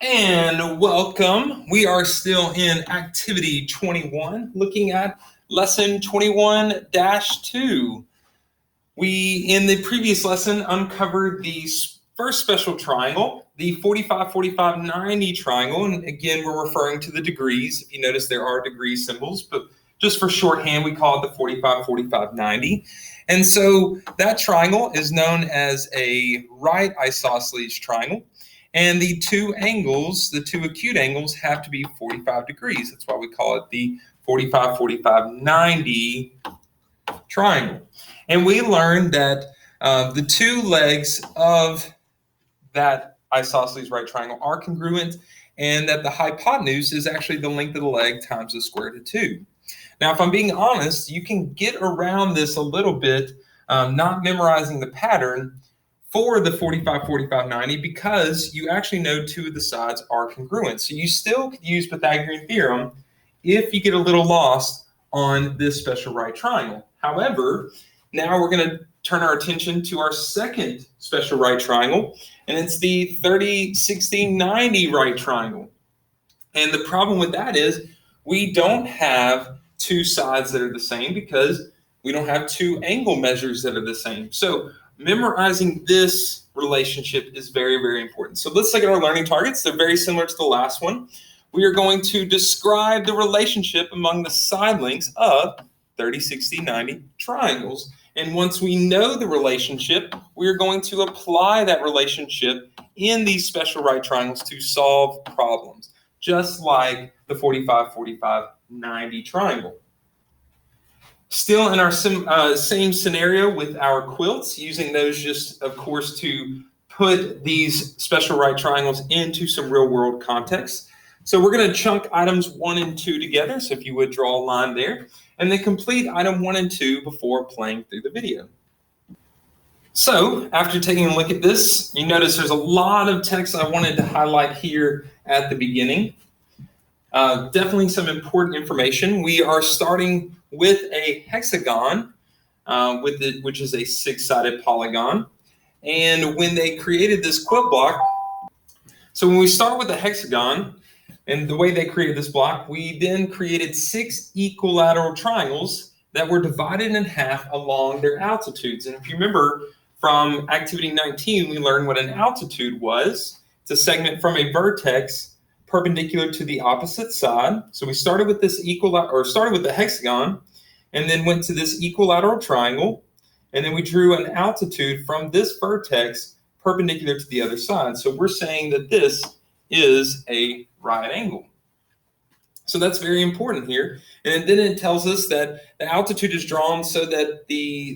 And welcome. We are still in activity 21, looking at lesson 21-2. We, in the previous lesson, uncovered the first special triangle, the 45, 45, 90 triangle. And again, we're referring to the degrees. If you notice, there are degree symbols, but just for shorthand, we call it the 45, 45, 90. And so that triangle is known as a right isosceles triangle. And the two angles, the two acute angles, have to be 45 degrees. That's why we call it the 45, 45, 90 triangle. And we learned that the two legs of that isosceles right triangle are congruent, and that the hypotenuse is actually the length of the leg times the square root of 2. Now, if I'm being honest, you can get around this a little bit, not memorizing the pattern for the 45, 45, 90, because you actually know two of the sides are congruent. So you still could use Pythagorean theorem if you get a little lost on this special right triangle. However, now we're going to turn our attention to our second special right triangle, and it's the 30, 60, 90 right triangle. And the problem with that is we don't have two sides that are the same because we don't have two angle measures that are the same. So memorizing this relationship is very, very important. So let's look at our learning targets. They're very similar to the last one. We are going to describe the relationship among the side lengths of 30, 60, 90 triangles. And once we know the relationship, we are going to apply that relationship in these special right triangles to solve problems, just like the 45, 45, 90 triangle. Still in our same scenario with our quilts, using those just, of course, to put these special right triangles into some real world context. So we're going to chunk items 1 and 2 together. So if you would draw a line there, and then complete item 1 and 2 before playing through the video. So after taking a look at this, you notice there's a lot of text I wanted to highlight here at the beginning. Definitely some important information. We are starting with a hexagon, which is a 6-sided polygon. And when they created this quilt block, so when we start with a hexagon, and the way they created this block, we then created 6 equilateral triangles that were divided in half along their altitudes. And if you remember from activity 19, we learned what an altitude was. It's a segment from a vertex perpendicular to the opposite side. So we started with this started with the hexagon, and then went to this equilateral triangle, and then we drew an altitude from this vertex perpendicular to the other side. So we're saying that this is a right angle. So that's very important here. And then it tells us that the altitude is drawn so that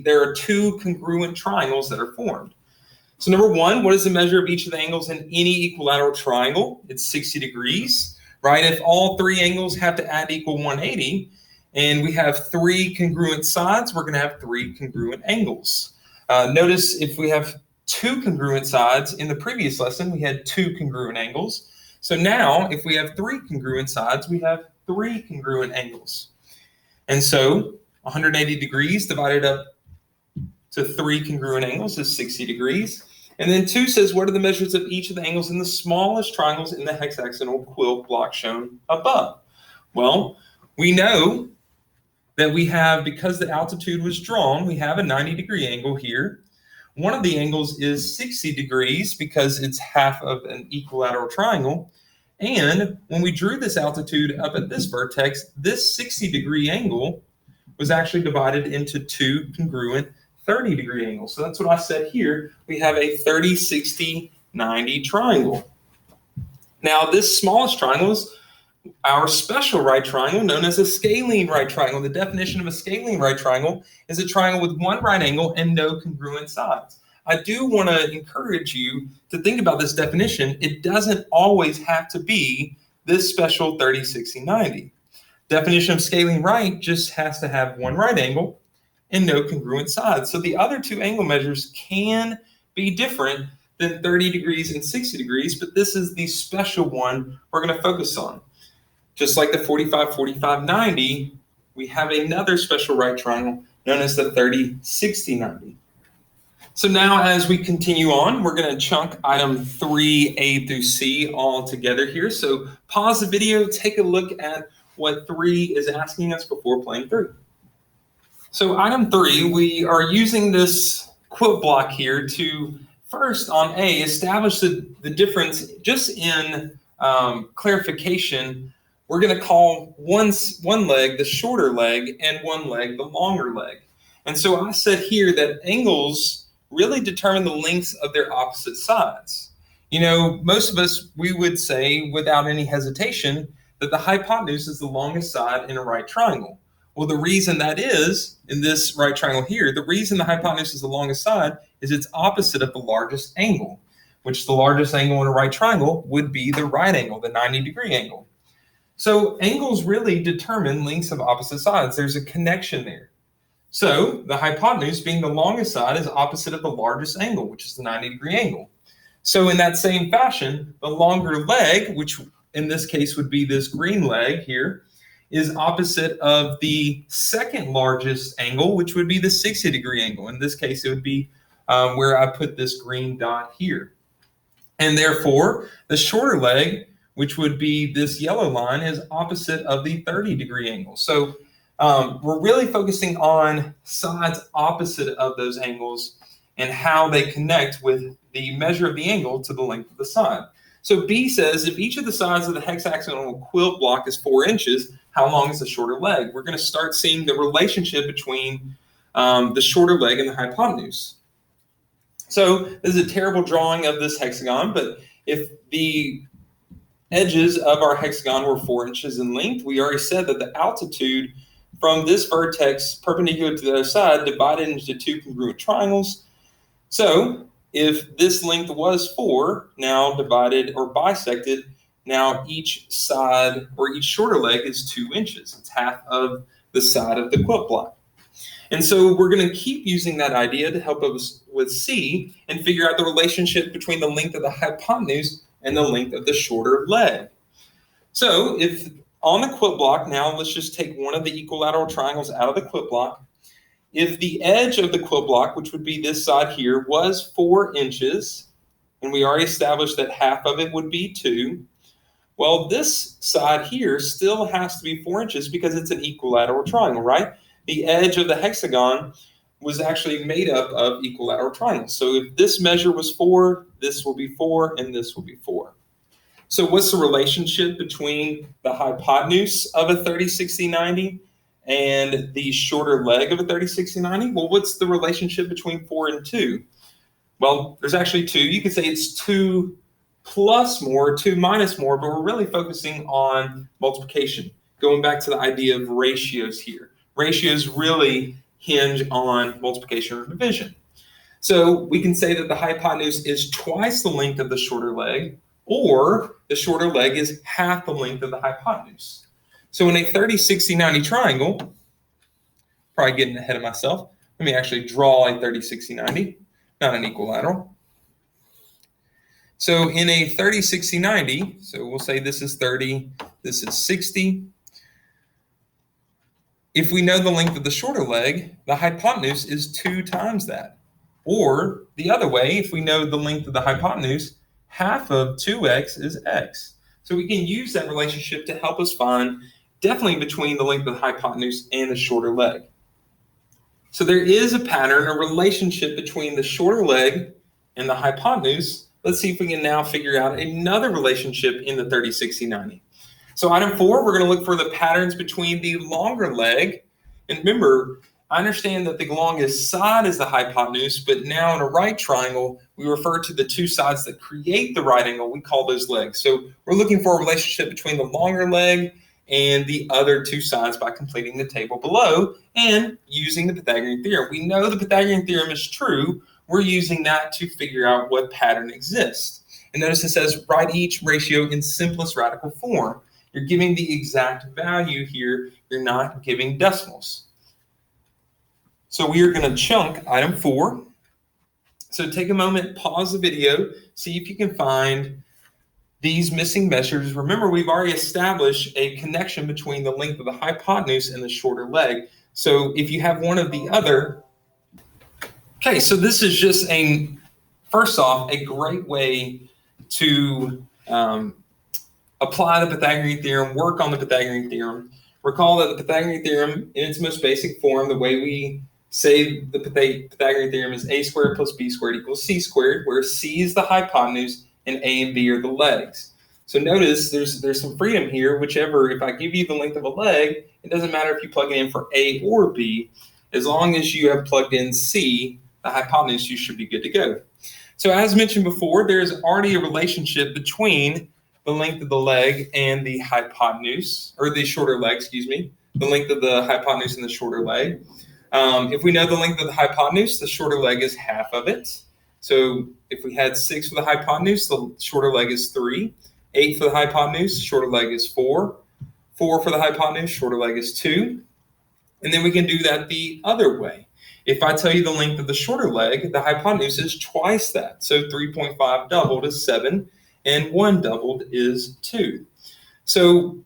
there are 2 congruent triangles that are formed. So number 1, what is the measure of each of the angles in any equilateral triangle? It's 60 degrees, right? If all 3 angles have to add equal 180, and we have 3 congruent sides, we're going to have 3 congruent angles. Notice if we have 2 congruent sides, in the previous lesson, we had 2 congruent angles. So now, if we have 3 congruent sides, we have 3 congruent angles. And so 180 degrees divided up to 3 congruent angles is 60 degrees. And then 2 says, what are the measures of each of the angles in the smallest triangles in the hexagonal quilt block shown above? Well, we know that we have, because the altitude was drawn, we have a 90-degree angle here. One of the angles is 60 degrees because it's half of an equilateral triangle. And when we drew this altitude up at this vertex, this 60-degree angle was actually divided into 2 congruent 30-degree angles. So that's what I said here. We have a 30, 60, 90 triangle. Now, this smallest triangle is our special right triangle, known as a scalene right triangle. The definition of a scalene right triangle is a triangle with 1 right angle and no congruent sides. I do want to encourage you to think about this definition. It doesn't always have to be this special 30, 60, 90. Definition of scalene right just has to have 1 right angle and no congruent sides. So the other 2 angle measures can be different than 30 degrees and 60 degrees, but this is the special one we're going to focus on. Just like the 45, 45, 90, we have another special right triangle known as the 30, 60, 90. So now as we continue on, we're going to chunk item 3A through C all together here. So pause the video, take a look at what 3 is asking us before playing through. So item 3, we are using this quilt block here to first on A, establish the difference just in clarification. We're going to call one leg the shorter leg and one leg the longer leg. And so I said here that angles really determine the lengths of their opposite sides. You know, most of us, we would say without any hesitation that the hypotenuse is the longest side in a right triangle. Well, the reason that is, in this right triangle here, the reason the hypotenuse is the longest side is it's opposite of the largest angle, which the largest angle in a right triangle would be the right angle, the 90-degree angle. So angles really determine lengths of opposite sides. There's a connection there. So the hypotenuse, being the longest side, is opposite of the largest angle, which is the 90-degree angle. So in that same fashion, the longer leg, which in this case would be this green leg here, is opposite of the second largest angle, which would be the 60-degree angle. In this case, it would be where I put this green dot here. And therefore, the shorter leg, which would be this yellow line, is opposite of the 30-degree angle. So we're really focusing on sides opposite of those angles and how they connect with the measure of the angle to the length of the side. So B says if each of the sides of the hexagonal quilt block is 4 inches, how long is the shorter leg? We're going to start seeing the relationship between the shorter leg and the hypotenuse. So this is a terrible drawing of this hexagon, but if the edges of our hexagon were 4 inches in length, we already said that the altitude from this vertex perpendicular to the other side divided into 2 congruent triangles. So if this length was 4, now divided or bisected, now each side or each shorter leg is 2 inches. It's half of the side of the quilt block. And so we're going to keep using that idea to help us with C and figure out the relationship between the length of the hypotenuse and the length of the shorter leg. So if on the quilt block, now let's just take one of the equilateral triangles out of the quilt block. If the edge of the quilt block, which would be this side here, was 4 inches, and we already established that half of it would be 2, well, this side here still has to be 4 inches because it's an equilateral triangle, right? The edge of the hexagon was actually made up of equilateral triangles. So if this measure was 4, this will be 4, and this will be 4. So what's the relationship between the hypotenuse of a 30, 60, 90 and the shorter leg of a 30, 60, 90? Well, what's the relationship between 4 and 2? Well, there's actually 2. You could say it's 2 plus more, 2 minus more, but we're really focusing on multiplication, going back to the idea of ratios here. Ratios really hinge on multiplication or division. So we can say that the hypotenuse is twice the length of the shorter leg, or the shorter leg is half the length of the hypotenuse. So in a 30, 60, 90 triangle, probably getting ahead of myself, let me actually draw a 30, 60, 90, not an equilateral. So in a 30, 60, 90, so we'll say this is 30, this is 60. If we know the length of the shorter leg, the hypotenuse is 2 times that. Or the other way, if we know the length of the hypotenuse, half of 2x is x. So we can use that relationship to help us find definitely between the length of the hypotenuse and the shorter leg. So there is a pattern, a relationship between the shorter leg and the hypotenuse. Let's see if we can now figure out another relationship in the 30, 60, 90. So item 4, we're going to look for the patterns between the longer leg. And remember, I understand that the longest side is the hypotenuse, but now in a right triangle, we refer to the 2 sides that create the right angle. We call those legs. So we're looking for a relationship between the longer leg and the other 2 sides by completing the table below and using the Pythagorean theorem. We know the Pythagorean theorem is true. We're using that to figure out what pattern exists. And notice it says write each ratio in simplest radical form. You're giving the exact value here. You're not giving decimals. So we are going to chunk item 4. So take a moment, pause the video, see if you can find these missing measures. Remember, we've already established a connection between the length of the hypotenuse and the shorter leg. So if you have one of the other, Okay, so this is just first off, a great way to apply the Pythagorean theorem, work on the Pythagorean theorem. Recall that the Pythagorean theorem, in its most basic form, the way we say the Pythagorean theorem is a squared plus b squared equals c squared, where c is the hypotenuse and a and b are the legs. So notice there's some freedom here. Whichever, if I give you the length of a leg, it doesn't matter if you plug it in for a or b. As long as you have plugged in c, the hypotenuse, you should be good to go. So as mentioned before, there's already a relationship between the length of the leg and the hypotenuse, or the shorter leg, excuse me, the length of the hypotenuse and the shorter leg. If we know the length of the hypotenuse, the shorter leg is half of it. So if we had 6 for the hypotenuse, the shorter leg is 3. 8 for the hypotenuse, shorter leg is 4. 4 for the hypotenuse, shorter leg is 2. And then we can do that the other way. If I tell you the length of the shorter leg, the hypotenuse is twice that. So 3.5 doubled is 7, and 1 doubled is 2. So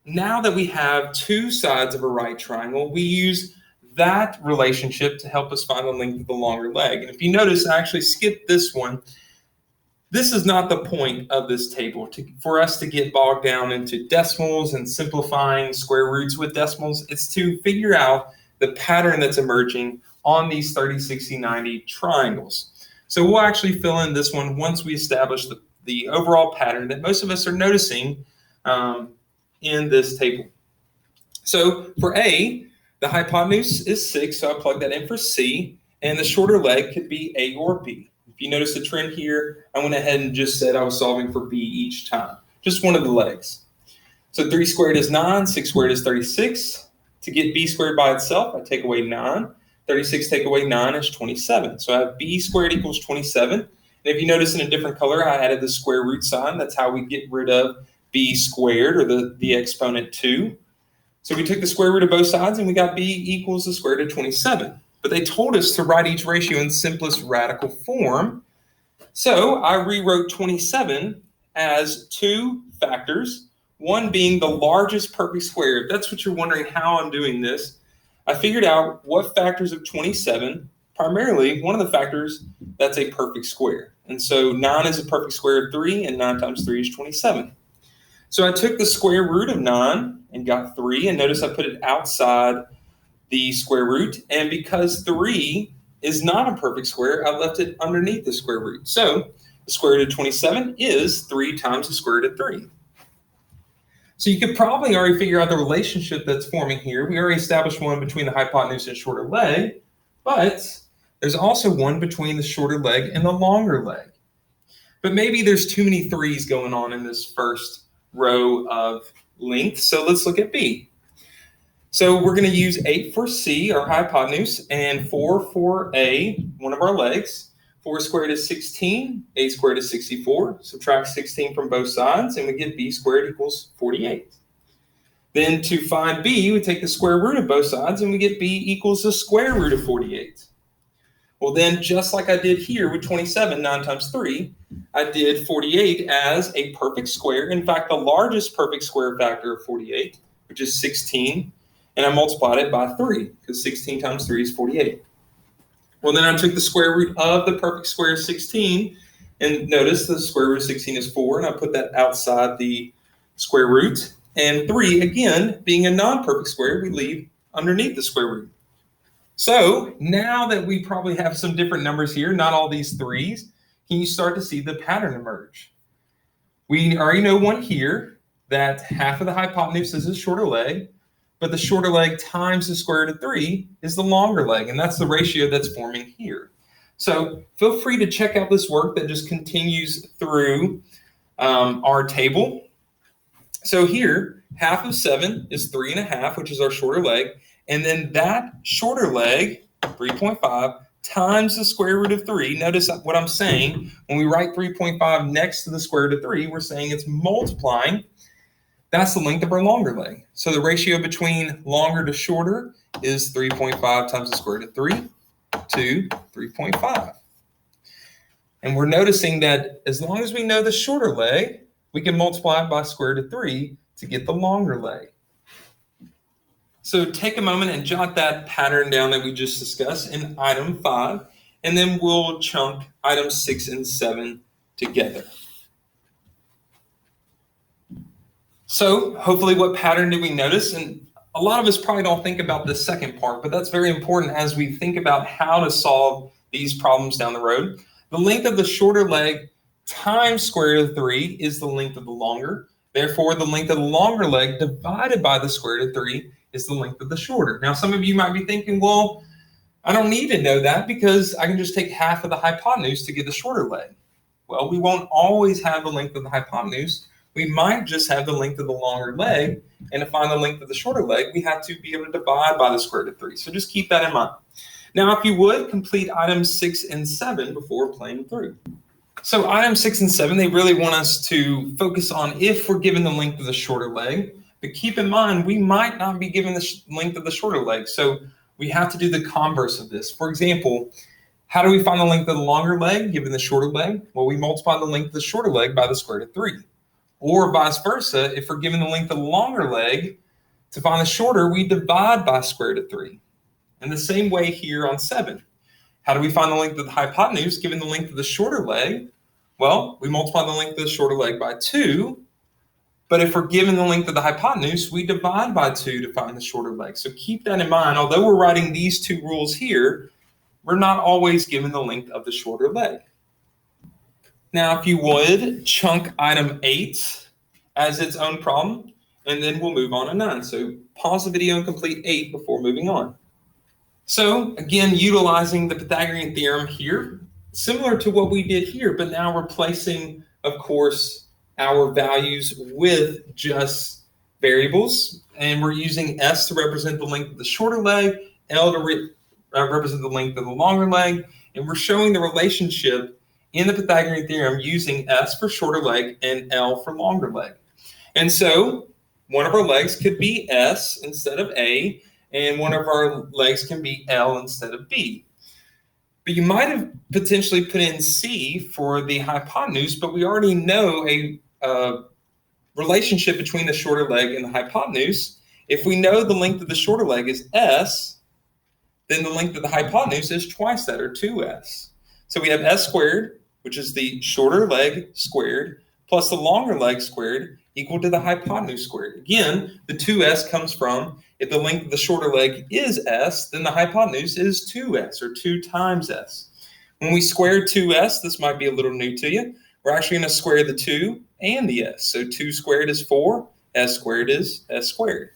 now that we have two sides of a right triangle, we use that relationship to help us find the length of the longer leg. And if you notice, I actually skipped this one. This is not the point of this table, for us to get bogged down into decimals and simplifying square roots with decimals. It's to figure out the pattern that's emerging on these 30, 60, 90 triangles. So we'll actually fill in this one once we establish the overall pattern that most of us are noticing in this table. So for A, the hypotenuse is 6, so I plug that in for C, and the shorter leg could be A or B. If you notice the trend here, I went ahead and just said I was solving for B each time, just one of the legs. So 3 squared is 9, 6 squared is 36. To get B squared by itself, I take away 9. 36 take away 9 is 27. So I have B squared equals 27. And if you notice in a different color, I added the square root sign. That's how we get rid of B squared, or the exponent 2. So we took the square root of both sides, and we got B equals the square root of 27. But they told us to write each ratio in simplest radical form. So I rewrote 27 as 2 factors, one being the largest perfect square. If that's what you're wondering how I'm doing this, I figured out what factors of 27, primarily one of the factors that's a perfect square. And so 9 is a perfect square of 3, and 9 times 3 is 27. So I took the square root of 9 and got 3, and notice I put it outside the square root. And because 3 is not a perfect square, I left it underneath the square root. So the square root of 27 is 3 times the square root of 3. So you could probably already figure out the relationship that's forming here. We already established one between the hypotenuse and shorter leg, but there's also one between the shorter leg and the longer leg. But maybe there's too many 3's going on in this first row of length. So let's look at B. So we're going to use 8 for C, our hypotenuse, and 4 for A, one of our legs. 4 squared is 16, A squared is 64. Subtract 16 from both sides, and we get B squared equals 48. Then to find B, we take the square root of both sides, and we get B equals the square root of 48. Well, then, just like I did here with 27, 9 times 3, I did 48 as a perfect square. In fact, the largest perfect square factor of 48, which is 16, and I multiplied it by 3, because 16 times 3 is 48. Well, then I took the square root of the perfect square of 16, and notice the square root of 16 is 4, and I put that outside the square root. And 3, again, being a non-perfect square, we leave underneath the square root. So now that we probably have some different numbers here, not all these 3's, can you start to see the pattern emerge? We already know one here, that half of the hypotenuse is a shorter leg, but the shorter leg times the square root of 3 is the longer leg, and that's the ratio that's forming here. So feel free to check out this work that just continues through our table. So here, half of 7 is 3.5, which is our shorter leg, and then that shorter leg, 3.5, times the square root of 3. Notice what I'm saying. When we write 3.5 next to the square root of 3, we're saying it's multiplying. That's the length of our longer leg. So the ratio between longer to shorter is 3.5 times the square root of 3 to 3.5. And we're noticing that as long as we know the shorter leg, we can multiply it by square root of 3 to get the longer leg. So take a moment and jot that pattern down that we just discussed in item 5. and then we'll chunk items 6 and 7 together. So hopefully, what pattern did we notice? And a lot of us probably don't think about the second part, but that's very important as we think about how to solve these problems down the road. The length of the shorter leg times square root of 3 is the length of the longer. Therefore, the length of the longer leg divided by the square root of 3 is the length of the shorter. Now, some of you might be thinking, well, I don't need to know that because I can just take half of the hypotenuse to get the shorter leg. Well, we won't always have the length of the hypotenuse. We might just have the length of the longer leg, and to find the length of the shorter leg, we have to be able to divide by the square root of 3. So just keep that in mind. Now, if you would, complete items 6 and 7 before playing through. So items 6 and 7, they really want us to focus on if we're given the length of the shorter leg, but keep in mind, we might not be given the length of the shorter leg. So we have to do the converse of this. For example, how do we find the length of the longer leg given the shorter leg? Well, we multiply the length of the shorter leg by the square root of 3. Or vice versa, if we're given the length of the longer leg, to find the shorter, we divide by square root of 3. And the same way here on 7. How do we find the length of the hypotenuse given the length of the shorter leg? Well, we multiply the length of the shorter leg by 2. But if we're given the length of the hypotenuse, we divide by 2 to find the shorter leg. So keep that in mind. Although we're writing these two rules here, we're not always given the length of the shorter leg. Now, if you would, chunk item 8 as its own problem, and then we'll move on to 9. So pause the video and complete 8 before moving on. So again, utilizing the Pythagorean theorem here, similar to what we did here, but now replacing, of course, our values with just variables. And we're using S to represent the length of the shorter leg, L to represent the length of the longer leg, and we're showing the relationship in the Pythagorean theorem using S for shorter leg and L for longer leg. And so one of our legs could be S instead of A, and one of our legs can be L instead of B. But you might have potentially put in C for the hypotenuse, but we already know a relationship between the shorter leg and the hypotenuse. If we know the length of the shorter leg is S, then the length of the hypotenuse is twice that, or 2S. So we have S squared, which is the shorter leg squared, plus the longer leg squared, equal to the hypotenuse squared. Again, the 2S comes from, if the length of the shorter leg is S, then the hypotenuse is 2S, or 2 times S. When we square 2S, this might be a little new to you, we're actually going to square the 2 and the S. So 2 squared is 4, S squared is S squared.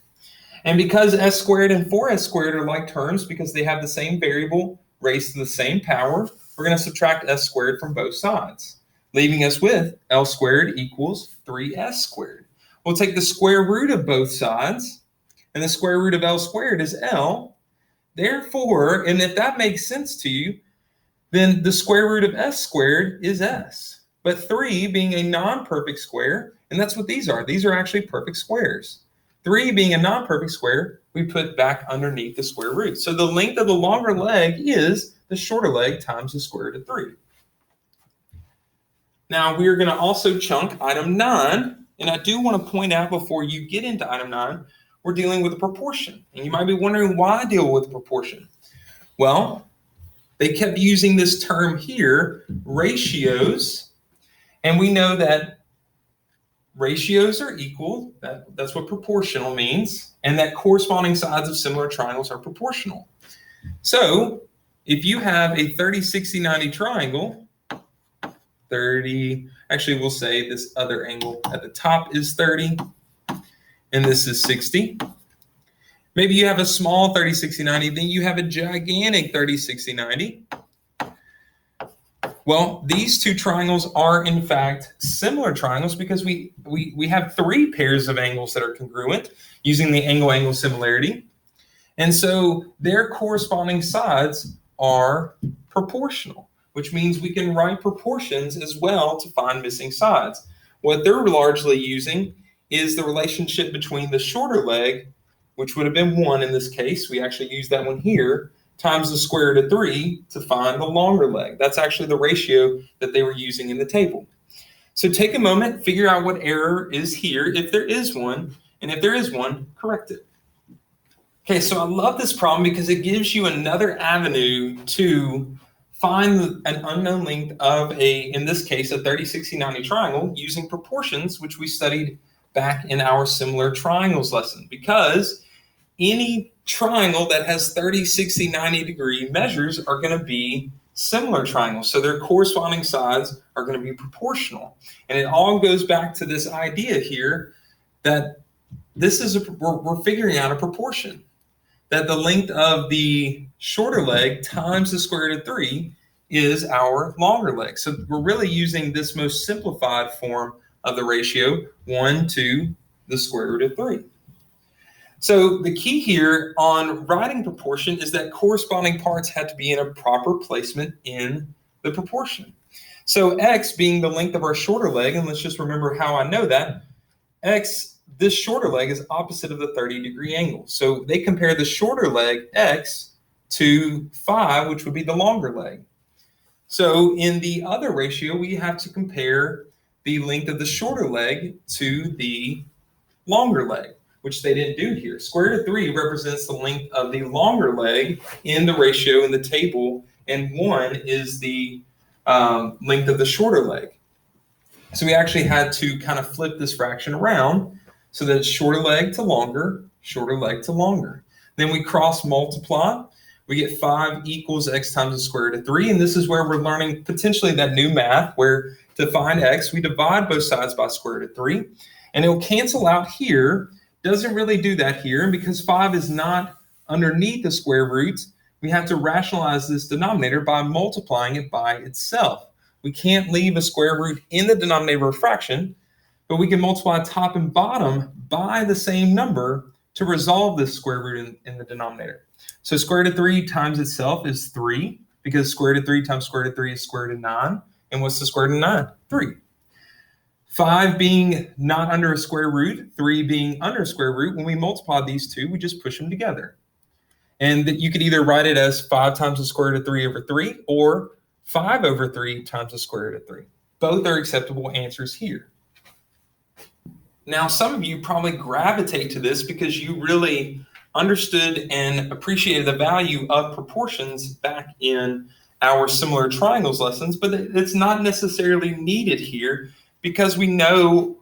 And because S squared and 4S squared are like terms because they have the same variable raised to the same power, we're going to subtract S squared from both sides, leaving us with L squared equals 3S squared. We'll take the square root of both sides, and the square root of L squared is L. Therefore, and if that makes sense to you, then the square root of S squared is S. But 3 being a non-perfect square, and that's what these are. These are actually perfect squares. 3 being a non-perfect square, we put back underneath the square root. So the length of the longer leg is the shorter leg times the square root of 3. Now we're going to also chunk item 9. And I do want to point out before you get into item 9, we're dealing with a proportion. And you might be wondering why deal with a proportion. Well, they kept using this term here, ratios. And we know that ratios are equal. That's what proportional means. And that corresponding sides of similar triangles are proportional. So if you have a 30, 60, 90 triangle, 30, actually we'll say this other angle at the top is 30, and this is 60. Maybe you have a small 30, 60, 90, then you have a gigantic 30, 60, 90. Well, these two triangles are in fact similar triangles because we have 3 pairs of angles that are congruent using the angle-angle similarity. And so their corresponding sides are proportional, which means we can write proportions as well to find missing sides. What they're largely using is the relationship between the shorter leg, which would have been 1 in this case. We actually use that one here, times the square root of 3 to find the longer leg. That's actually the ratio that they were using in the table. So take a moment, figure out what error is here, if there is one, and if there is one, correct it. Okay, so I love this problem because it gives you another avenue to find an unknown length of in this case, a 30, 60, 90 triangle using proportions, which we studied back in our similar triangles lesson, because any triangle that has 30, 60, 90 degree measures are going to be similar triangles. So their corresponding sides are going to be proportional. And it all goes back to this idea here that we're figuring out a proportion, that the length of the shorter leg times the square root of 3 is our longer leg. So we're really using this most simplified form of the ratio, 1 to the square root of 3. So the key here on writing proportion is that corresponding parts had to be in a proper placement in the proportion. So x being the length of our shorter leg, and let's just remember how I know that, this shorter leg is opposite of the 30-degree angle. So they compare the shorter leg, x, to 5, which would be the longer leg. So in the other ratio, we have to compare the length of the shorter leg to the longer leg, which they didn't do here. Square root of 3 represents the length of the longer leg in the ratio in the table, and 1 is the length of the shorter leg. So we actually had to kind of flip this fraction around so that it's shorter leg to longer, shorter leg to longer. Then we cross multiply. We get 5 equals x times the square root of 3, and this is where we're learning potentially that new math where to find x, we divide both sides by square root of 3, and it will cancel out here. Doesn't really do that here, and because 5 is not underneath the square root, we have to rationalize this denominator by multiplying it by itself. We can't leave a square root in the denominator of a fraction, but we can multiply top and bottom by the same number to resolve this square root in the denominator. So square root of 3 times itself is 3, because square root of 3 times square root of 3 is square root of 9. And what's the square root of 9? 3. 5 being not under a square root, 3 being under a square root, when we multiply these two, we just push them together. And you could either write it as 5 times the square root of 3 over 3 or 5 over 3 times the square root of 3. Both are acceptable answers here. Now, some of you probably gravitate to this because you really understood and appreciated the value of proportions back in our similar triangles lessons, but it's not necessarily needed here because we know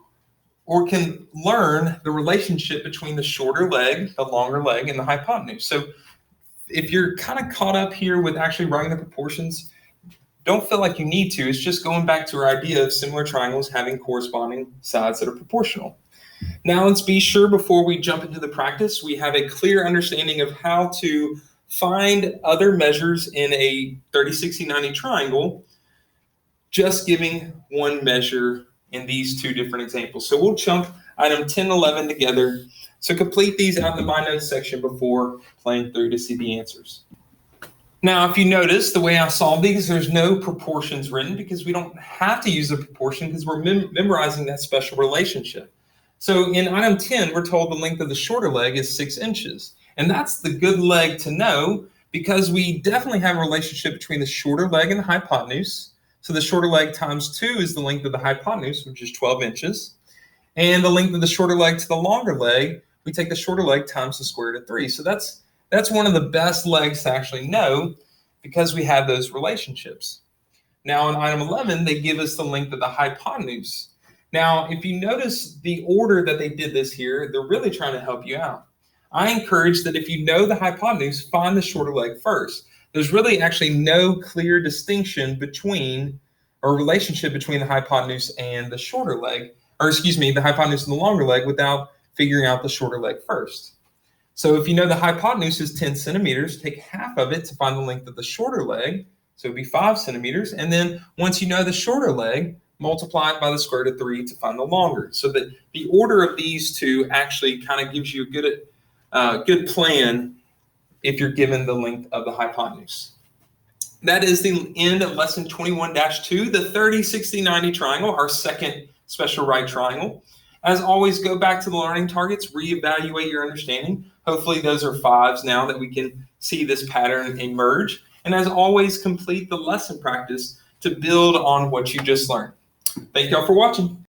or can learn the relationship between the shorter leg, the longer leg, and the hypotenuse. So if you're kind of caught up here with actually writing the proportions, don't feel like you need to. It's just going back to our idea of similar triangles having corresponding sides that are proportional. Now let's be sure before we jump into the practice, we have a clear understanding of how to find other measures in a 30, 60, 90 triangle, just giving one measure in these two different examples. So we'll chunk item 10 and 11 together. So complete these out in the My Notes section before playing through to see the answers. Now, if you notice the way I solve these, there's no proportions written because we don't have to use a proportion because we're memorizing that special relationship. So in item 10, we're told the length of the shorter leg is 6 inches. And that's the good leg to know because we definitely have a relationship between the shorter leg and the hypotenuse. So the shorter leg times 2 is the length of the hypotenuse, which is 12 inches. And the length of the shorter leg to the longer leg, we take the shorter leg times the square root of 3. So that's one of the best legs to actually know because we have those relationships. Now in item 11, they give us the length of the hypotenuse. Now, if you notice the order that they did this here, they're really trying to help you out. I encourage that if you know the hypotenuse, find the shorter leg first. There's really actually no clear distinction between or relationship between the hypotenuse and the shorter leg, or excuse me, the hypotenuse and the longer leg without figuring out the shorter leg first. So if you know the hypotenuse is 10 centimeters, take half of it to find the length of the shorter leg. So it'd be 5 centimeters. And then once you know the shorter leg, multiply it by the square root of 3 to find the longer. So that the order of these two actually kind of gives you a good plan if you're given the length of the hypotenuse. That is the end of lesson 21-2, the 30, 60, 90 triangle, our second special right triangle. As always, go back to the learning targets, reevaluate your understanding. Hopefully those are 5s now that we can see this pattern emerge. And as always, complete the lesson practice to build on what you just learned. Thank y'all for watching.